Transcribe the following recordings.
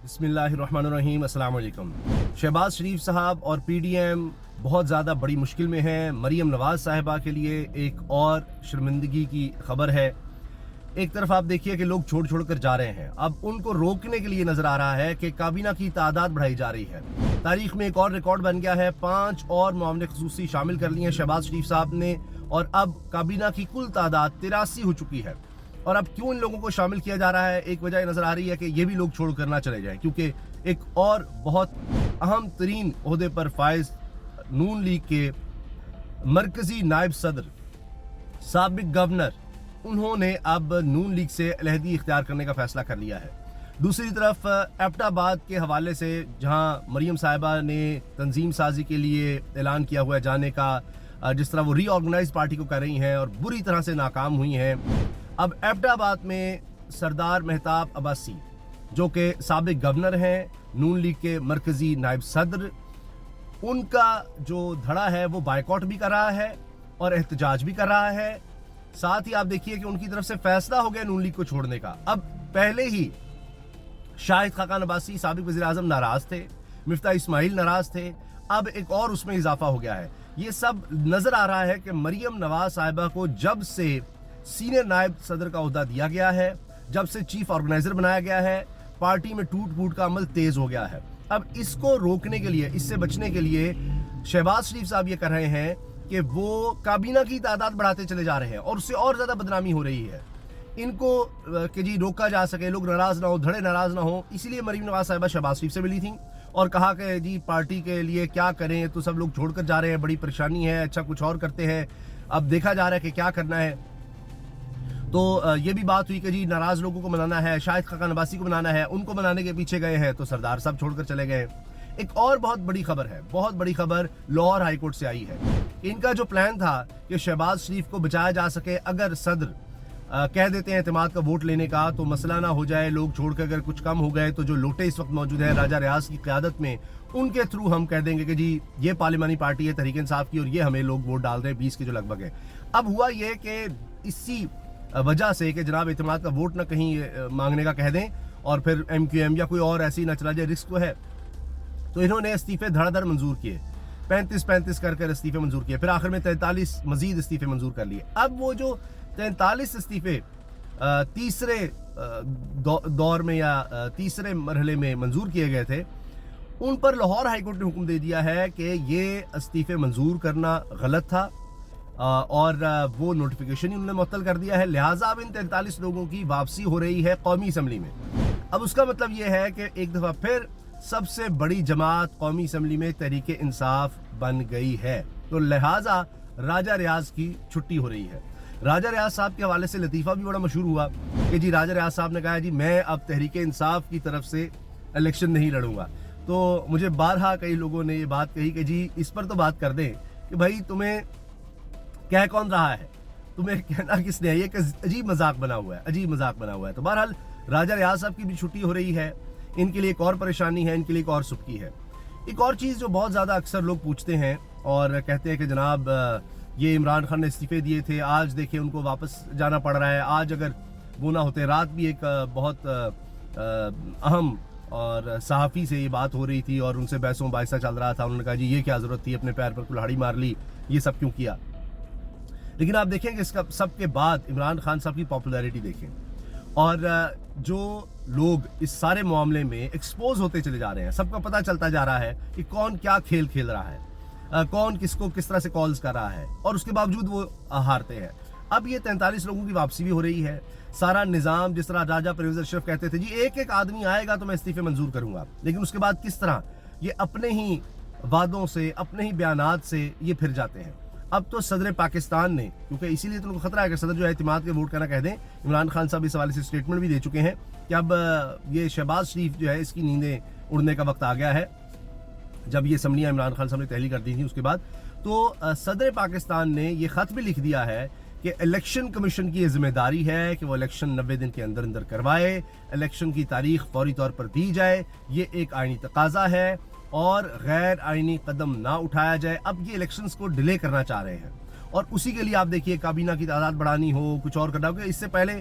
बिस्मिल्लाहिर्रहमानिर्रहीम, अस्सलाम वालेकुम। शहबाज शरीफ साहब और पीडीएम बहुत ज़्यादा बड़ी मुश्किल में हैं। मरीम नवाज साहिबा के लिए एक और शर्मिंदगी की खबर है। एक तरफ आप देखिए कि लोग छोड़ छोड़ कर जा रहे हैं, अब उनको रोकने के लिए नजर आ रहा है कि काबीना की तादाद बढ़ाई जा रही है। तारीख में एक और रिकॉर्ड बन गया है, 5 और मामले खसूसी शामिल कर लिए हैं शहबाज शरीफ साहब ने, और अब काबीना की कुल तादाद 83 हो चुकी है। और अब क्यों इन लोगों को शामिल किया जा रहा है, एक वजह नजर आ रही है कि ये भी लोग छोड़ कर ना चले जाएं, क्योंकि एक और बहुत अहम तरीन ओहदे पर फायज नून लीग के मरकजी नायब सदर साबिक गवर्नर, उन्होंने अब नून लीग से अलहदी इख्तियार करने का फैसला कर लिया है। दूसरी तरफ एबटाबाद के हवाले से जहां मरीम साहिबा ने तंजीम साजी के लिए ऐलान किया हुआ है जाने का, जिस तरह वो रीऑर्गेनाइज पार्टी को कर रही हैं और बुरी तरह से नाकाम हुई हैं, अब एबटाबाद में सरदार मेहताब अब्बासी जो कि साबिक गवर्नर हैं, नून लीग के मरकजी नायब सदर, उनका जो धड़ा है वो बाइकआउट भी कर रहा है और एहतजाज भी कर रहा है। साथ ही आप देखिए कि उनकी तरफ से फैसला हो गया नून लीग को छोड़ने का। अब पहले ही शाहिद खाकान अब्बासी साबिक वज़ीर आज़म नाराज थे, मिफ्ता इस्माइल नाराज थे, अब एक और उसमें इजाफा हो गया है। ये सब नजर आ रहा है कि मरीम नवाज साहिबा को जब से सीनियर नायब सदर का ओहदा दिया गया है, जब से चीफ ऑर्गेनाइजर बनाया गया है, पार्टी में टूट फूट का अमल तेज हो गया है। अब इसको रोकने के लिए, इससे बचने के लिए शहबाज शरीफ साहब ये कर रहे हैं कि वो काबीना की तादाद बढ़ाते चले जा रहे हैं और उससे और ज्यादा बदनामी हो रही है। इनको कि जी रोका जा सके, लोग नाराज ना हो, धड़े नाराज ना हो, इसलिए मरीम नवाज साहिबा शहबाज शरीफ से मिली थी और कहा कि जी पार्टी के लिए क्या करें, तो सब लोग छोड़कर जा रहे हैं, बड़ी परेशानी है, अच्छा कुछ और करते हैं, अब देखा जा रहा है कि क्या करना है। तो ये भी बात हुई कि जी नाराज लोगों को मनाना है, शाहिद खाकान अब्बासी को मनाना है, उनको मनाने के पीछे गए हैं तो सरदार साहब छोड़कर चले गए। एक और बहुत बड़ी खबर है, बहुत बड़ी खबर लाहौर हाईकोर्ट से आई है। इनका जो प्लान था कि शहबाज शरीफ को बचाया जा सके, अगर सदर कह देते हैं एतमाद का वोट लेने का तो मसला ना हो जाए, लोग छोड़कर अगर कुछ कम हो गए तो जो लोटे इस वक्त मौजूद है राजा रियाज की क़यादत में, उनके थ्रू हम कह देंगे कि जी ये पार्लिमानी पार्टी है तहरीक इंसाफ की और ये हमें लोग वोट डाल रहे हैं 20 के जो लगभग है। अब हुआ ये कि इसी वजह से कि जनाब एतमाद का वोट ना कहीं मांगने का कह दें और फिर MQM या कोई और ऐसी ना चला जाए, रिस्क तो है, तो इन्होंने इस्तीफे धड़ाधड़ मंजूर किए, 35-35 कर इस्तीफे मंजूर किए, फिर आखिर में 43 मजीद इस्तीफे मंजूर कर लिए। अब वो जो 43 इस्तीफे तीसरे दौर में या तीसरे मरहले में मंजूर किए गए थे, उन पर लाहौर हाईकोर्ट ने हुक्म दे दिया है कि ये इस्तीफे मंजूर करना गलत था और वो नोटिफिकेशन ही उन्होंने मुअत्तल कर दिया है। लिहाजा अब इन 43 लोगों की वापसी हो रही है कौमी असम्बली में। अब उसका मतलब ये है कि एक दफ़ा फिर सबसे बड़ी जमात कौमी असम्बली में तहरीक इंसाफ बन गई है, तो लिहाजा राजा रियाज की छुट्टी हो रही है। राजा रियाज साहब के हवाले से लतीफ़ा भी बड़ा मशहूर हुआ कि जी राजा रियाज साहब ने कहा जी मैं अब तहरीक इंसाफ की तरफ से इलेक्शन नहीं लड़ूंगा। तो मुझे बारहा कई लोगों ने ये बात कही कि जी इस पर तो बात कर दें कि भाई तुम्हें कह कौन रहा है, तुम्हें कहना किसने है, ये अजीब मजाक बना हुआ है, अजीब मजाक बना हुआ है। तो बहरहाल राजा रियाज साहब की भी छुट्टी हो रही है, इनके लिए एक और परेशानी है, इनके लिए एक और सुबकी है। एक और चीज़ जो बहुत ज़्यादा अक्सर लोग पूछते हैं और कहते हैं कि जनाब ये इमरान खान ने इस्तीफे दिए थे, आज देखिए उनको वापस जाना पड़ रहा है, आज अगर वो ना होते। रात भी एक बहुत अहम और सहाफ़ी से ये बात हो रही थी और उनसे बहसों बायसा चल रहा था, उन्होंने कहा जी ये क्या ज़रूरत थी, अपने पैर पर कुल्हाड़ी मार ली, ये सब क्यों किया। लेकिन आप देखेंगे इसका सबके बाद इमरान खान साहब की पॉपुलैरिटी देखें और जो लोग इस सारे मामले में एक्सपोज होते चले जा रहे हैं, सबका पता चलता जा रहा है कि कौन क्या खेल खेल रहा है, कौन किसको किस तरह से कॉल्स कर रहा है, और उसके बावजूद वो हारते हैं। अब ये 43 लोगों की वापसी भी हो रही है। सारा निज़ाम, जिस तरह राजा परवेज़ अशरफ कहते थे जी एक एक आदमी आएगा तो मैं इस्तीफे मंजूर करूंगा, लेकिन उसके बाद किस तरह ये अपने ही वादों से, अपने ही बयानात से ये फिर जाते हैं। अब तो सदर पाकिस्तान ने, क्योंकि इसीलिए तो उनको खतरा है कि सदर जो है इत्तेमाद के वोट करना कह दें, इमरान खान साहब इस हवाले से स्टेटमेंट भी दे चुके हैं कि अब ये शहबाज शरीफ जो है इसकी नींदें उड़ने का वक्त आ गया है। जब ये असम्बलियाँ इमरान खान साहब ने तहलील कर दी थी उसके बाद तो सदर पाकिस्तान ने ये ख़त भी लिख दिया है कि इलेक्शन कमीशन की ये जिम्मेदारी है कि वो इलेक्शन 90 दिन के अंदर अंदर करवाए, इलेक्शन की तारीख फौरी तौर पर दी जाए, ये एक आईनी तकाजा है और गैर आईनी कदम ना उठाया जाए। अब ये इलेक्शंस को डिले करना चाह रहे हैं और उसी के लिए आप देखिए काबीना की तादाद बढ़ानी हो, कुछ और करना हो, इससे पहले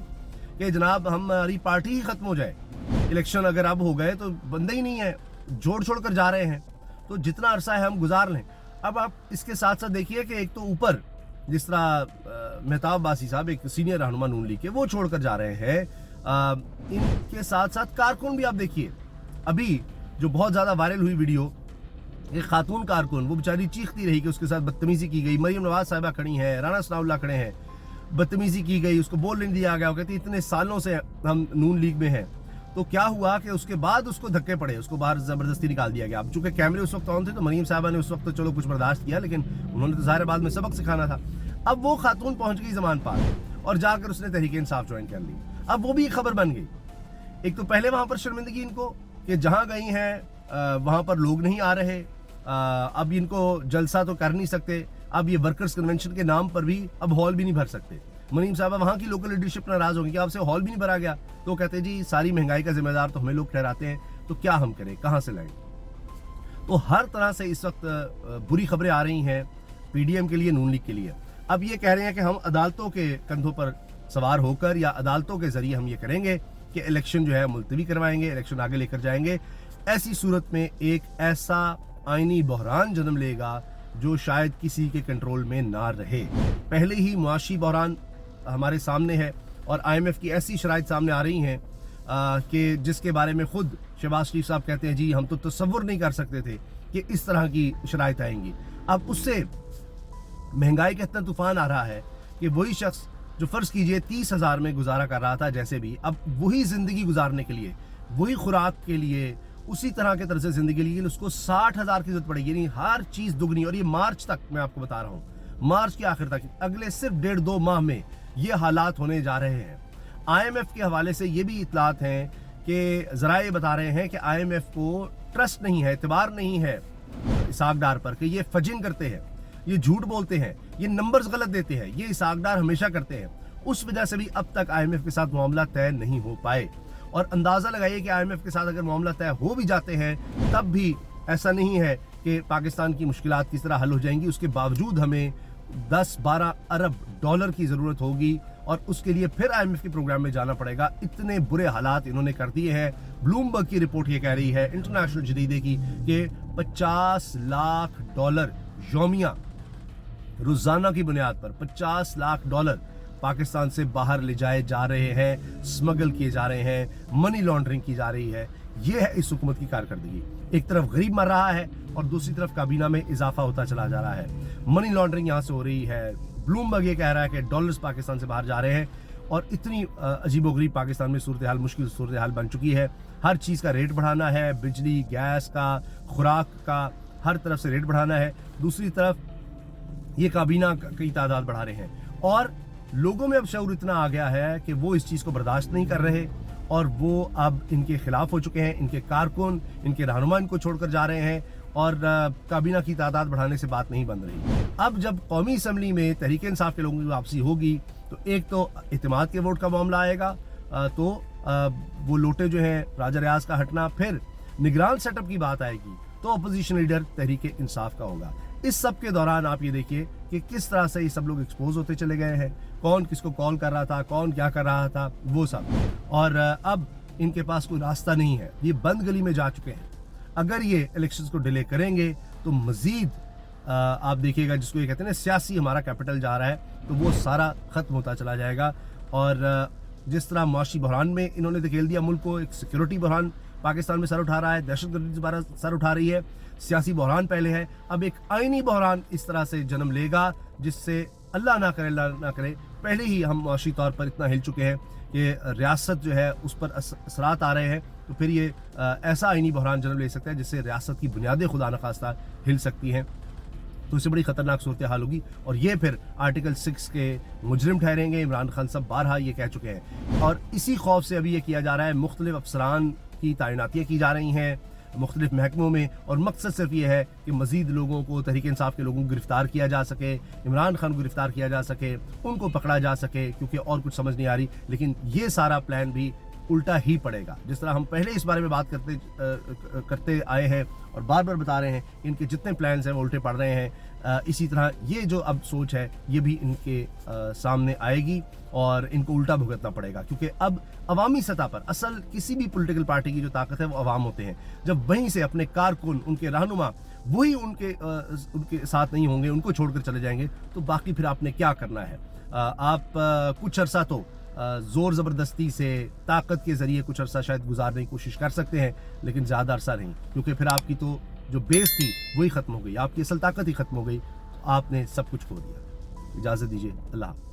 कि जनाब हमारी पार्टी ही खत्म हो जाए, इलेक्शन अगर अब हो गए तो बंदे ही नहीं है, जोड़ छोड़ कर जा रहे हैं, तो जितना अरसा है हम गुजार लें। अब आप इसके साथ साथ देखिए कि एक तो ऊपर जिस तरह मेहताब बासी साहब एक सीनियर रहनुमा नून लीग के, वो छोड़कर जा रहे हैं, इनके साथ साथ कारकुन भी आप देखिए। अभी जो बहुत ज़्यादा वायरल हुई वीडियो, एक खातून कारकुन वो बेचारी चीखती रही कि उसके साथ बदतमीजी की गई, मरीम नवाज साहिबा खड़ी हैं, राना सनाउल्लाह खड़े हैं, बदतमीजी की गई, उसको बोल नहीं दिया गया। वो कहती इतने सालों से हम नून लीग में हैं, तो क्या हुआ कि उसके बाद उसको धक्के पड़े, उसको बाहर ज़बरदस्ती निकाल दिया गया। अब चूंकि कैमरे उस वक्त ऑन थे तो मरीम साहबा ने उस वक्त तो चलो कुछ बर्दाश्त किया, लेकिन उन्होंने तो ज़ाहिर बाद में सबक सिखाना था। अब वो खातून पहुंच गई ज़मान पार और जाकर उसने तहरीक इंसाफ ज्वाइन कर ली। अब वो भी एक खबर बन गई। एक तो पहले वहाँ पर शर्मिंदगी इनको कि जहाँ गई हैं वहाँ पर लोग नहीं आ रहे, अब इनको जलसा तो कर नहीं सकते, अब ये वर्कर्स कन्वेंशन के नाम पर भी अब हॉल भी नहीं भर सकते। मरीम साहबा वहाँ की लोकल लीडरशिप नाराज होगी कि आपसे हॉल भी नहीं भरा गया, तो कहते जी सारी महंगाई का जिम्मेदार तो हमें लोग ठहराते हैं, तो क्या हम करें, कहाँ से लाएं। तो हर तरह से इस वक्त बुरी खबरें आ रही हैं पीडीएम के लिए, नून लीग के लिए। अब ये कह रहे हैं कि हम अदालतों के कंधों पर सवार होकर या अदालतों के जरिए हम ये करेंगे कि इलेक्शन जो है मुलतवी करवाएंगे, इलेक्शन आगे लेकर जाएंगे। ऐसी सूरत में एक ऐसा आईनी बहरान जन्म लेगा जो शायद किसी के कंट्रोल में ना रहे। पहले ही मुआशी बहरान हमारे सामने है और IMF की ऐसी शराइत सामने आ रही हैं कि जिसके बारे में खुद शहबाज शरीफ साहब कहते हैं जी हम तो तसव्वुर नहीं कर सकते थे कि इस तरह की शराइत आएंगी। अब उससे महंगाई का इतना तूफान आ रहा है कि वही शख्स जो फर्ज कीजिए 30,000 में गुजारा कर रहा था जैसे भी, अब वही जिंदगी गुजारने के लिए, वही खुराक के लिए, उसी तरह के तरह से जिंदगी के लिए उसको 60,000 की जरूरत पड़ेगी, यानी हर चीज दुगनी। और ये मार्च तक मैं आपको बता रहा हूँ, मार्च के आखिर तक, अगले सिर्फ 1.5-2 माह में ये हालात होने जा रहे हैं। IMF के हवाले से ये भी इतलात हैं कि जराए बता रहे हैं कि IMF को ट्रस्ट नहीं है, एतबार नहीं है इसाक डार पर कि ये फजिन करते हैं, ये झूठ बोलते हैं, ये नंबर्स गलत देते हैं, ये इसाक डार हमेशा करते हैं। उस वजह से भी अब तक IMF के साथ मामला तय नहीं हो पाए। और अंदाज़ा लगाइए कि IMF के साथ अगर मामला तय हो भी जाते हैं तब भी ऐसा नहीं है कि पाकिस्तान की मुश्किलात किस तरह हल हो जाएंगी। उसके बावजूद हमें 10-12 अरब डॉलर की ज़रूरत होगी और उसके लिए फिर IMF के प्रोग्राम में जाना पड़ेगा। इतने बुरे हालात इन्होंने कर दिए हैं। ब्लूमबर्ग की रिपोर्ट ये कह रही है, इंटरनेशनल जदीदे की, कि 50 लाख डॉलर यौमिया रोजाना की बुनियाद पर 50 लाख डॉलर पाकिस्तान से बाहर ले जाए जा रहे हैं, स्मगल किए जा रहे हैं, मनी लॉन्ड्रिंग की जा रही है। ये है इस हुकूमत की कारकर्दगी। एक तरफ गरीब मर रहा है और दूसरी तरफ काबीना में इजाफा होता चला जा रहा है, मनी लॉन्ड्रिंग यहाँ से हो रही है। ब्लूमबर्ग ये कह रहा है कि डॉलर्स पाकिस्तान से बाहर जा रहे हैं और इतनी अजीबोगरीब पाकिस्तान में सूरत हाल, मुश्किल सूरत हाल बन चुकी है। हर चीज़ का रेट बढ़ाना है, बिजली, गैस का, खुराक का, हर तरफ से रेट बढ़ाना है। दूसरी तरफ ये काबीना की तादाद बढ़ा रहे हैं और लोगों में अब शऊर इतना आ गया है कि वो इस चीज़ को बर्दाश्त नहीं कर रहे और वो अब इनके खिलाफ हो चुके हैं। इनके कारकुन, इनके रहनुमा इनको छोड़कर जा रहे हैं और काबीना की तादाद बढ़ाने से बात नहीं बन रही। अब जब कौमी असम्बली में तहरीक इंसाफ के लोगों की वापसी होगी तो एक तो इत्तेमाद के वोट का मामला आएगा, तो वो लोटे जो हैं राजा रियाज का हटना, फिर निगरान सेटअप की बात आएगी तो अपोजिशन लीडर तहरीक इंसाफ का होगा। इस सब के दौरान आप ये देखिए कि किस तरह से ये सब लोग एक्सपोज होते चले गए हैं, कौन किसको कॉल कर रहा था, कौन क्या कर रहा था, वो सब। और अब इनके पास कोई रास्ता नहीं है, ये बंद गली में जा चुके हैं। अगर ये इलेक्शंस को डिले करेंगे तो मजीद आप देखिएगा, जिसको ये कहते हैं ना सियासी हमारा कैपिटल जा रहा है, तो वो सारा ख़त्म होता चला जाएगा। और जिस तरह मुआशी बहरान में इन्होंने धकेल दिया मुल्क को, एक सिक्योरिटी बहरान पाकिस्तान में सर उठा रहा है, दहशतगर्दी दोबारा सर उठा रही है, सियासी बहरान पहले है, अब एक आईनी बहरान इस तरह से जन्म लेगा जिससे अल्लाह ना करे, पहले ही हम मुआशी तौर पर इतना हिल चुके हैं कि रियासत जो है उस पर असरात आ रहे हैं, तो फिर ये ऐसा आईनी बहरान जन्म ले सकता है जिससे रियासत की बुनियादें खुदा न खास्ता हिल सकती हैं। तो इससे बड़ी खतरनाक सूरत हाल होगी और ये फिर आर्टिकल 6 के मुजरिम ठहरेंगे। इमरान खान सब बारहा ये कह चुके हैं और इसी खौफ से अभी ये किया जा रहा है, मुख्तलिफ अफसरान की तैनातियाँ की जा रही हैं मुख्तलिफ महकमों में, और मकसद सिर्फ ये है कि मज़ीद लोगों को, तहरीक इंसाफ के लोगों को गिरफ्तार किया जा सके, इमरान खान को गिरफ्तार किया जा सके, उनको पकड़ा जा सके, क्योंकि और कुछ समझ नहीं आ रही। लेकिन ये सारा प्लान भी उल्टा ही पड़ेगा। जिस तरह हम पहले इस बारे में बात करते आए हैं और बार बार बता रहे हैं, इनके जितने प्लान्स हैं वो उल्टे पड़ रहे हैं। اسی طرح یہ جو اب سوچ ہے یہ بھی ان کے سامنے آئے گی اور ان کو الٹا بھگتنا پڑے گا، کیونکہ اب عوامی سطح پر اصل کسی بھی پولیٹیکل پارٹی کی جو طاقت ہے وہ عوام ہوتے ہیں. جب وہیں سے اپنے کارکن، ان کے رہنما وہی ان کے ساتھ نہیں ہوں گے، ان کو چھوڑ کر چلے جائیں گے، تو باقی پھر آپ نے کیا کرنا ہے؟ آپ کچھ عرصہ تو زور زبردستی سے، طاقت کے ذریعے کچھ عرصہ شاید گزارنے کی کوشش کر سکتے ہیں، لیکن زیادہ عرصہ نہیں، کیونکہ پھر آپ کی تو جو بیس تھی وہی ختم ہو گئی، آپ کی اصل طاقت ہی ختم ہو گئی، آپ نے سب کچھ کھو دیا. اجازت دیجیے، اللہ حافظ.